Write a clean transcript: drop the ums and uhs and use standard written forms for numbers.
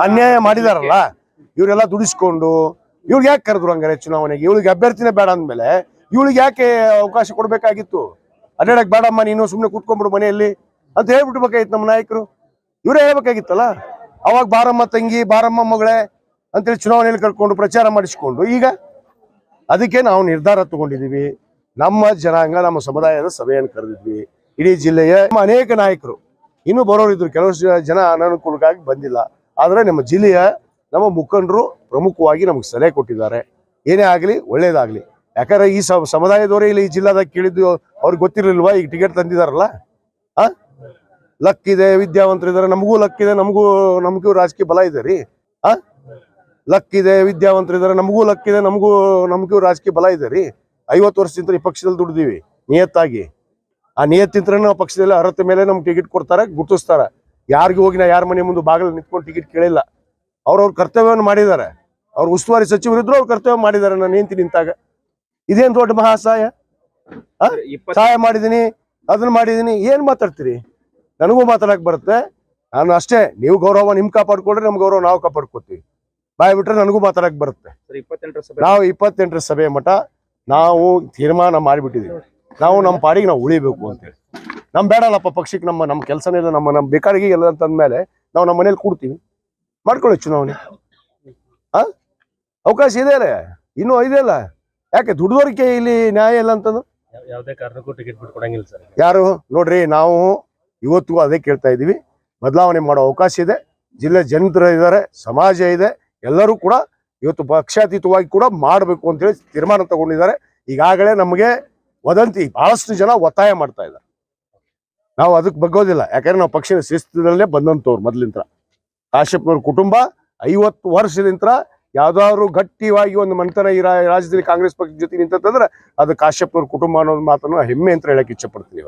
ಅನ್ಯಾಯ ಮಾಡಿದಾರಲ್ಲ ಇವರೆಲ್ಲ ದುಡಿಸ್ಕೊಂಡು ಇವ್ರಿಗೆ ಯಾಕೆ ಕರೆದ್ರು ಹಂಗಾರೆ ಚುನಾವಣೆಗೆ? ಇವಳಿಗೆ ಅಭ್ಯರ್ಥಿನೇ ಬೇಡ ಅಂದ್ಮೇಲೆ ಇವಳಿಗೆ ಯಾಕೆ ಅವಕಾಶ ಕೊಡ್ಬೇಕಾಗಿತ್ತು? ಅಡ್ಡಾಡಕ್ ಬೇಡಮ್ಮ ನೀನು ಸುಮ್ಮನೆ ಕೂತ್ಕೊಂಡ್ಬಿಡು ಮನೆಯಲ್ಲಿ ಅಂತ ಹೇಳ್ಬಿಟ್ಬೇಕಾಗಿತ್ತು ನಮ್ಮ ನಾಯಕರು. ಇವರೇ ಹೇಳ್ಬೇಕಾಗಿತ್ತಲ್ಲ. ಅವಾಗ ಬಾರಮ್ಮ ತಂಗಿ ಬಾರಮ್ಮ ಮಗಳೇ ಅಂತೇಳಿ ಚುನಾವಣೆಯಲ್ಲಿ ಕರ್ಕೊಂಡು ಪ್ರಚಾರ ಮಾಡಿಸ್ಕೊಂಡು ಈಗ ಅದಕ್ಕೆ ನಾವು ನಿರ್ಧಾರ ತಗೊಂಡಿದೀವಿ. ನಮ್ಮ ಜನಾಂಗ ನಮ್ಮ ಸಮುದಾಯದ ಸಭೆಯನ್ನು ಕರೆದಿದ್ವಿ. ಇಡೀ ಜಿಲ್ಲೆಯ ಅನೇಕ ನಾಯಕರು ಇನ್ನೂ ಬರೋರಿದ್ರು, ಕೆಲವು ಜನ ಅನಾನುಕೂಲಕ್ಕಾಗಿ ಬಂದಿಲ್ಲ. ಆದ್ರೆ ನಮ್ಮ ಜಿಲ್ಲೆಯ ನಮ್ಮ ಮುಖಂಡರು ಪ್ರಮುಖವಾಗಿ ನಮಗೆ ಸಲಹೆ ಕೊಟ್ಟಿದ್ದಾರೆ. ಏನೇ ಆಗಲಿ ಒಳ್ಳೇದಾಗ್ಲಿ. ಯಾಕಂದ್ರೆ ಈ ಸಮುದಾಯದವರೇ ಇಲ್ಲಿ ಈ ಜಿಲ್ಲಾದಾಗ ಕೇಳಿದ್ದು ಅವ್ರಿಗೆ ಗೊತ್ತಿರಲಿಲ್ವಾ? ಈಗ ಟಿಕೆಟ್ ತಂದಿದಾರಲ್ಲ, ಲಕ್ ಇದೆ, ವಿದ್ಯಾವಂತರಿದ್ದಾರೆ, ನಮಗೂ ಲಕ್ ಇದೆ, ನಮಗೂ ರಾಜಕೀಯ ಬಲ ಇದೆ ರೀ. ಲಕ್ ಇದೆ, ವಿದ್ಯಾವಂತರಿದ್ದಾರೆ, ನಮಗೂ ಲಕ್ ಇದೆ, ನಮಗೂ ರಾಜಕೀಯ ಬಲ ಇದೆ ರೀ. 50 ವರ್ಷದಿಂದ ಈ ಪಕ್ಷದಲ್ಲಿ ದುಡ್ದಿವಿ ನಿಯತ್ತಾಗಿ. ಆ ನಿಯತ್ತಿಂತ್ರ ನಾವು ಪಕ್ಷದಲ್ಲಿ ಅರ್ಹತೆ ಮೇಲೆ ನಮ್ಗೆ ಟಿಕೆಟ್ ಕೊಡ್ತಾರೆ, ಗುರುತಿಸ್ತಾರೆ. ಯಾರಿಗೂ ಹೋಗಿ ನಾ ಯಾರ ಮನೆ ಮುಂದೆ ಬಾಗಿಲು ನಿಂತ್ಕೊಂಡು ಟಿಕೆಟ್ ಕೇಳಿಲ್ಲ. ಅವ್ರವ್ರ ಕರ್ತವ್ಯವನ್ನು ಮಾಡಿದ್ದಾರೆ. ಅವ್ರ ಉಸ್ತುವಾರಿ ಸಚಿವರಿದ್ರು ಅವ್ರ ಕರ್ತವ್ಯ ಮಾಡಿದ್ದಾರೆ. ನಾನು ನಿಂತು ನಿಂತಾಗ ಇದೇನ್ ದೊಡ್ಡ ಮಹಾ ಸಹಾಯ? ಸಹಾಯ ಮಾಡಿದೀನಿ, ಅದನ್ನ ಮಾಡಿದೀನಿ, ಏನ್ ಮಾತಾಡ್ತೀರಿ? ನನಗೂ ಮಾತಾಡಕ್ ಬರುತ್ತೆ. ನಾನು ಅಷ್ಟೇ, ನೀವು ಗೌರವ ನಿಮ್ ಕಾಪಾಡ್ಕೊಂಡ್ರೆ ನಮ್ ಗೌರವ ನಾವು ಕಾಪಾಡ್ಕೋತೀವಿ. ಬಾಯ್ ಬಿಟ್ರೆ ನನಗೂ ಮಾತಾಡಕ್ ಬರುತ್ತೆ. ನಾವು 28ರ ಸಭೆ ಮಠ ನಾವು ತೀರ್ಮಾನ ಮಾಡಿಬಿಟ್ಟಿದೀವಿ. ನಾವು ನಮ್ಮ ಪಾಡಿಗೆ ನಾವು ಉಳಿಬೇಕು ಅಂತೇಳಿ. ನಮ್ ಬೇಡಲ್ಲಪ್ಪ ಪಕ್ಷಕ್ಕೆ, ನಮ್ಮ ಕೆಲಸನೇ ಇಲ್ಲ, ನಮ್ಮ ಬೇಕಾರಿಗೆ ಎಲ್ಲ ಅಂತಂದ್ಮೇಲೆ ನಾವು ನಮ್ಮ ಮನೇಲಿ ಕೂಡ್ತೀವಿ. ಮಾಡ್ಕೊಳ್ಳಿ ಚುನಾವಣೆ. ಅವಕಾಶ ಇದೆ ಅಲ್ಲ, ಇನ್ನೂ ಇದೆಯಲ್ಲ. ಯಾಕೆ ದುಡ್ದೋರಿಕೆ ಇಲ್ಲಿ ನ್ಯಾಯ ಇಲ್ಲ ಅಂತಂದು ಯಾವುದೇ ಕಾರಣಕ್ಕೂ ಟಿಕೆಟ್ ಬಿಟ್ಕೊಡಂಗಿಲ್ಲ ಸರ್. ಯಾರು ನೋಡ್ರಿ, ನಾವು ಇವತ್ತು ಅದೇ ಕೇಳ್ತಾ ಇದೀವಿ. ಬದಲಾವಣೆ ಮಾಡೋ ಅವಕಾಶ ಇದೆ. ಜಿಲ್ಲೆ ಜನರು ಇದ್ದಾರೆ, ಸಮಾಜ ಇದೆ. ಎಲ್ಲರೂ ಕೂಡ ಇವತ್ತು ಪಕ್ಷಾತೀತವಾಗಿ ಕೂಡ ಮಾಡಬೇಕು ಅಂತೇಳಿ ತೀರ್ಮಾನ ತಗೊಂಡಿದ್ದಾರೆ. ಈಗಾಗಲೇ ನಮಗೆ ವದಂತಿ ಬಹಳಷ್ಟು ಜನ ಒತ್ತಾಯ ಮಾಡ್ತಾ ಇದ್ದಾರೆ. ನಾವು ಅದಕ್ಕೆ ಬಗ್ಗೋದಿಲ್ಲ. ಯಾಕಂದ್ರೆ ನಾವು ಪಕ್ಷದ ಶಿಸ್ತದಲ್ಲೇ ಬಂದಂತವ್ರು. ಮೊದ್ಲಿಂತ್ರ ಕಾಶ್ಯಪ್ನವ್ರ ಕುಟುಂಬ 50 ವರ್ಷದಿಂದ ಯಾವ್ದಾದ್ರು ಗಟ್ಟಿಯಾಗಿ ಒಂದು ಮನೆತನ ಈ ರಾಜ್ಯದಲ್ಲಿ ಕಾಂಗ್ರೆಸ್ ಪಕ್ಷದ ಜೊತೆ ನಿಂತಂದ್ರೆ ಅದು ಕಾಶ್ಯಪ್ನವ್ರ ಕುಟುಂಬ ಅನ್ನೋದು ಮಾತನ್ನು ಹೆಮ್ಮೆ ಅಂತ ಹೇಳಕ್ ಇಚ್ಛೆ ಪಡ್ತೀನಿ.